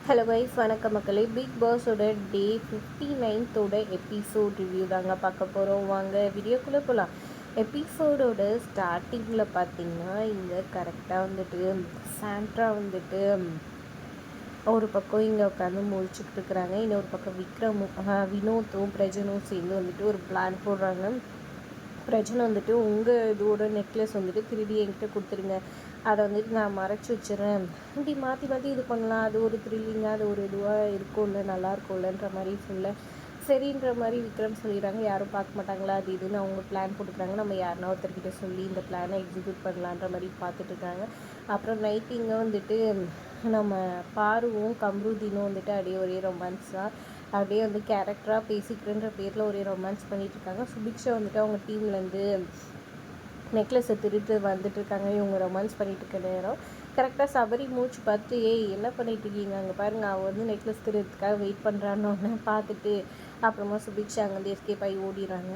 Hello guys, வணக்கம் மக்களே. Big பாஸோட டே 59th episode review தாங்க பார்க்க போகிறோம். வாங்க வீடியோக்குள்ளே போகலாம். எபிசோடோட ஸ்டார்டிங்கில் பார்த்தீங்கன்னா இங்கே கரெக்டாக வந்துட்டு சாண்ட்ரா வந்துட்டு ஒரு பக்கம் இங்கே உட்காந்து முழிச்சுக்கிட்டு இருக்கிறாங்க. இன்னொரு பக்கம் விக்ரமும் வினோத்தும் பிரஜனும் சேர்ந்து வந்துட்டு ஒரு பிளான் போடுறாங்க. பிரச்சனை வந்துட்டு உங்கள் இதோட நெக்லஸ் வந்துட்டு திருடி என்கிட்ட கொடுத்துருங்க, அதை வந்துட்டு நான் மறைச்சி வச்சிடறேன், இப்படி மாற்றி மாற்றி இது பண்ணலாம், அது ஒரு த்ரில்லிங்காக அது ஒரு இதுவாக இருக்கும்ல, நல்லா இருக்கும்லன்ற மாதிரி சொல்ல சரின்ற மாதிரி விக்ரம் சொல்லிடுறாங்க. யாரும் பார்க்க மாட்டாங்களா அது இதுன்னு அவங்க பிளான் போட்டுக்கிறாங்க. நம்ம யாருன்னா ஒருத்தர்கிட்ட சொல்லி இந்த பிளானை எக்ஸிக்யூட் பண்ணலான்ற மாதிரி பார்த்துட்ருக்காங்க. அப்புறம் நைட்டு இங்கே வந்துட்டு நம்ம பாருவும் கம்ருதீனும் வந்துட்டு அப்படியே ஒரே ரொமான்ஸாக அப்படியே வந்து கேரக்டராக பேசிக்கிறேன்ற பேரில் ஒரே ரொமான்ஸ் பண்ணிகிட்ருக்காங்க. சுபிக்ஷா வந்துட்டு அவங்க டீம்லேருந்து நெக்லஸை திருட்டு வந்துட்டுருக்காங்க. இவங்க ரொமான்ஸ் பண்ணிகிட்டு இருக்க நேரம் கரெக்டாக சபரி மூச்சு பார்த்து என்ன பண்ணிகிட்ருக்கீங்க, அங்கே பாருங்கள் அவள் வந்து நெக்லஸ் திருடுறதுக்காக வெயிட் பண்ணுறான்னு பார்த்துட்டு அப்புறமா சுபிக்ஷா அங்கேருந்து எஸ்கேப் ஆகி ஓடிடுறாங்க.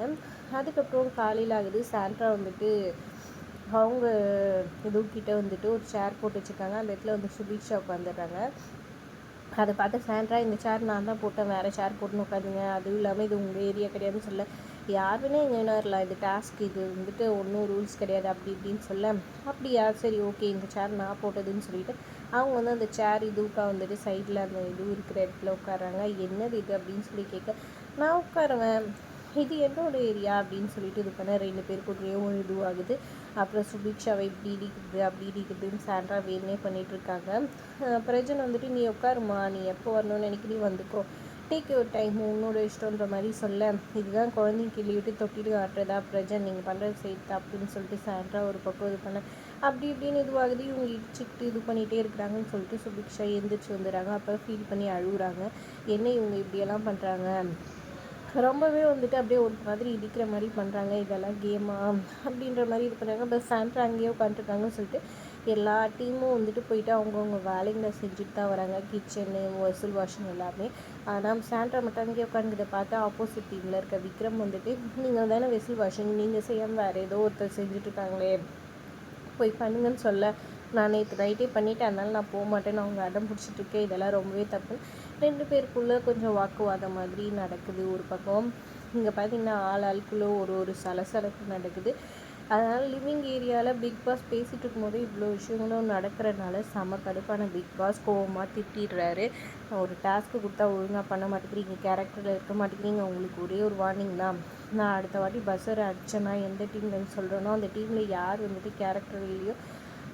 அதுக்கப்புறம் காலையில் ஆகுது. சாண்ட்ரா வந்துட்டு அவங்க இதுக்கிட்ட வந்துட்டு ஒரு சேர் போட்டு வச்சுருக்காங்க. அந்த இடத்துல வந்து சுபிக்ஷா உட்காந்துடுறாங்க. அதை பார்த்து சாண்ட்ரா இந்த சேர் நான் தான் போட்டேன், வேறு சேர் போட்டுன்னு உட்காந்துங்க, அதுவும் இல்லாமல் இது உங்கள் ஏரியா கிடையாதுன்னு சொல்ல யாருன்னே எங்கே வரலாம், இது டாஸ்க், இது வந்துட்டு ஒன்றும் ரூல்ஸ் கிடையாது அப்படி இப்படின்னு சொல்ல அப்படியா சரி ஓகே இந்த சேர் நான் போட்டதுன்னு சொல்லிட்டு அவங்க வந்து அந்த சேர் இதுவுக்காக வந்துட்டு சைடில் அந்த இது இருக்கிற இடத்துல உட்காராங்க. என்னது இது அப்படின்னு சொல்லி கேட்க நான் உட்காருவேன், இது என்னோட ஏரியா அப்படின்னு சொல்லிட்டு இது பண்ண 2 பேருக்கு ஒரே ஒரு இதுவாகுது. அப்புறம் சுபிக்ஷாவை இப்படி இடிக்குது அப்படி இடிக்குதுன்னு சாண்ட்ரா வேணே பண்ணிகிட்ருக்காங்க. பிரஜன் வந்துட்டு நீ உட்காருமா, நீ எப்போ வரணும்னு நினைக்கிறீ வந்துக்கோ, டேக் யுவர் டைம், உன்னோட இஷ்டன்ற மாதிரி சொல்ல இதுதான் குழந்தைங்க கிள்ளி விட்டு தொட்டிட்டு ஆட்டுறதா பிரஜன், நீங்கள் பண்ணுறது செய்யுது அப்படின்னு சொல்லிட்டு சாண்ட்ரா ஒரு பக்கம் இது பண்ண அப்படி இப்படின்னு இதுவாகுது. இவங்க இடிச்சுக்கிட்டு இது பண்ணிகிட்டே இருக்கிறாங்கன்னு சொல்லிட்டு சுபிக்ஷா எழுந்திரிச்சு வந்துடுறாங்க. அப்புறம் ஃபீல் பண்ணி அழுகுறாங்க. என்ன இவங்க இப்படியெல்லாம் பண்ணுறாங்க, ரொம்பவே வந்துட்டு அப்படியே ஒரு மாதிரி இடிக்கிற மாதிரி பண்ணுறாங்க, இதெல்லாம் கேமா அப்படின்ற மாதிரி இது பண்ணுறாங்க. பட் சாண்ட்ரா அங்கேயே உட்காந்துருக்காங்கன்னு சொல்லிட்டு எல்லா டீமும் வந்துட்டு போயிட்டு அவங்கவுங்க வேலைங்களை செஞ்சுட்டு தான் வராங்க, கிச்சனு வசூல் வாஷிங் எல்லாமே. ஆனால் சாண்ட்ரா மட்டும் அங்கேயே உட்காந்துக்கிட்ட பார்த்தா ஆப்போசிட் டீமில் இருக்க விக்ரம் வந்துட்டு நீங்கள் தானே வெசல் வாஷிங், நீங்கள் செய்யாமல் வேறு ஏதோ ஒருத்தர் செஞ்சுட்ருக்காங்களே போய் பண்ணுங்கன்னு சொல்ல நான் நேற்று நைட்டே பண்ணிவிட்டேன் அதனால் நான் போக மாட்டேன்னு அவங்க அடம் பிடிச்சிட்ருக்கேன், இதெல்லாம் ரொம்பவே தப்பு. 2 பேருக்குள்ளே கொஞ்சம் வாக்குவாதம் மாதிரி நடக்குது. ஒரு பக்கம் இங்கே பார்த்திங்கன்னா ஆளுக்குள்ளே ஒரு சலசலப்பு நடக்குது. அதனால் லிவிங் ஏரியாவில் பிக் பாஸ் பேசிகிட்டு இருக்கும்போது இவ்வளோ விஷயங்களும் நடக்கிறனால செம கடுப்பான பிக் பாஸ் கோவமாக திட்டிடுறாரு. ஒரு டாஸ்க்கு கொடுத்தா ஒழுங்காக பண்ண மாட்டேங்கிறீங்க, கேரக்டரில் இருக்க மாட்டேங்கிறீங்க, உங்களுக்கு ஒரே ஒரு வார்னிங் தான், நான் அடுத்த வாட்டி பஸ்ஸரை அடிச்சேன்னா எந்த டீம்லன்னு சொல்கிறேனோ அந்த டீமில் யார் வந்துட்டு கேரக்டர் இல்லையோ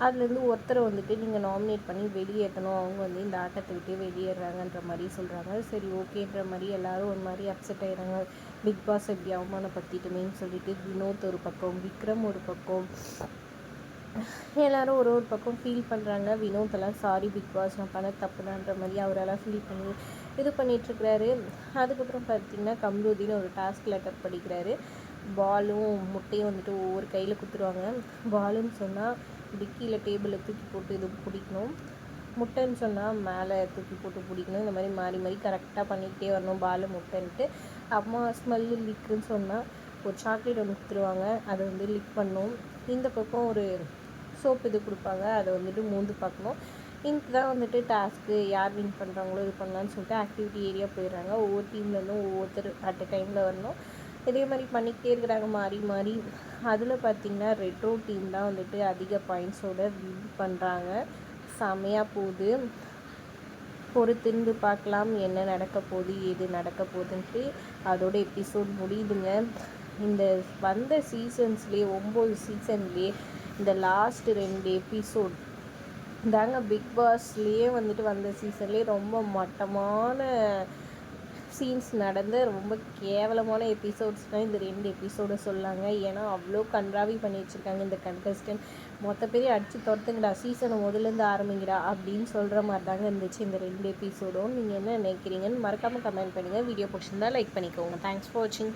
அதுலேருந்து ஒருத்தரை வந்துட்டு நீங்கள் நாமினேட் பண்ணி வெளியேற்றணும், அவங்க வந்து இந்த ஆட்டத்தை விட்டு வெளியேறாங்கன்ற மாதிரி சொல்கிறாங்க. சரி ஓகேன்ற மாதிரி எல்லோரும் ஒரு மாதிரி அப்செட் ஆகிடுறாங்க. பிக் பாஸ் எப்படி அவமானப்படுத்திட்டுமேன்னு சொல்லிட்டு வினோத் ஒரு பக்கம், விக்ரம் ஒரு பக்கம், எல்லோரும் ஒரு பக்கம் ஃபீல் பண்ணுறாங்க. வினோத்தெல்லாம் சாரி பிக் பாஸ் நான் பண்ண தப்புனான்ற மாதிரி அவரெல்லாம் ஃபீல் பண்ணி இது பண்ணிகிட்ருக்கிறாரு. அதுக்கப்புறம் பார்த்திங்கன்னா கம்ருதீன் ஒரு டாஸ்க் லெட்டர் படிக்கிறாரு. பாலும் முட்டையும் வந்துட்டு ஒவ்வொரு கையில் கொடுத்துருவாங்க. பாலுன்னு சொன்னால் டிக்கியில் டேபிளில் தூக்கி போட்டு இது பிடிக்கணும், முட்டைன்னு சொன்னால் மேலே தூக்கி போட்டு பிடிக்கணும். இந்த மாதிரி மாறி மாறி கரெக்டாக பண்ணிக்கிட்டே வரணும் பால் முட்டைன்ட்டு. அம்மா ஸ்மெல்லு லிக்குன்னு சொன்னால் ஒரு சாக்லேட் ஒன்று கொடுத்துருவாங்க, அதை வந்து லிக் பண்ணணும். இந்த பக்கம் ஒரு சோப்பு இது கொடுப்பாங்க, அதை வந்துட்டு மூந்து பார்க்கணும். இதுக்கு தான் வந்துட்டு டாஸ்க்கு, யார் வின் பண்ணுறாங்களோ இது பண்ணலான்னு சொல்லிட்டு ஆக்டிவிட்டி ஏரியா போயிடுறாங்க. ஒவ்வொரு டீம்லேருந்தும் ஒவ்வொருத்தர் அட் அ டைமில் வரணும். இதே மாதிரி பண்ணிக்கிட்டே இருக்கிறாங்க மாறி மாறி. அதில் பார்த்திங்கன்னா ரெட்ரோ டீம் தான் வந்துட்டு அதிக பாயிண்ட்ஸோடு வின் பண்ணுறாங்க. செமையாக போகுது. பொறுத்திருந்து பார்க்கலாம் என்ன நடக்க போகுது ஏது நடக்க போகுதுன்ட்டு. அதோட எபிசோட் முடியுதுங்க. இந்த வந்த சீசன்ஸ்லேயே 9 சீசன்லேயே இந்த லாஸ்ட் 2 எபிசோட் தாங்க பிக் பாஸ்லேயே வந்துட்டு வந்த சீசன்லேயே ரொம்ப மட்டமான சீன்ஸ் நடந்த ரொம்ப கேவலமான எபிசோட்ஸ்னால் இந்த 2 எபிசோடை சொல்லாங்க. ஏன்னா அவ்வளோ கன்றாவி பண்ணி வச்சுருக்காங்க இந்த கண்டஸ்டன்ட். மொத்த பேரையும் அடித்து துரத்துங்கடா, சீசனை முதலேருந்து ஆரம்பிங்கடா அப்படின்னு சொல்கிற மாதிரி தாங்க இருந்துச்சு இந்த 2 எபிசோடும். நீங்கள் என்ன நினைக்கிறீங்கன்னு மறக்காமல் கமெண்ட் பண்ணுங்கள். வீடியோ பிடிச்சிருந்தா லைக் பண்ணிக்கோங்க. தேங்க்ஸ் ஃபார் வாட்சிங்.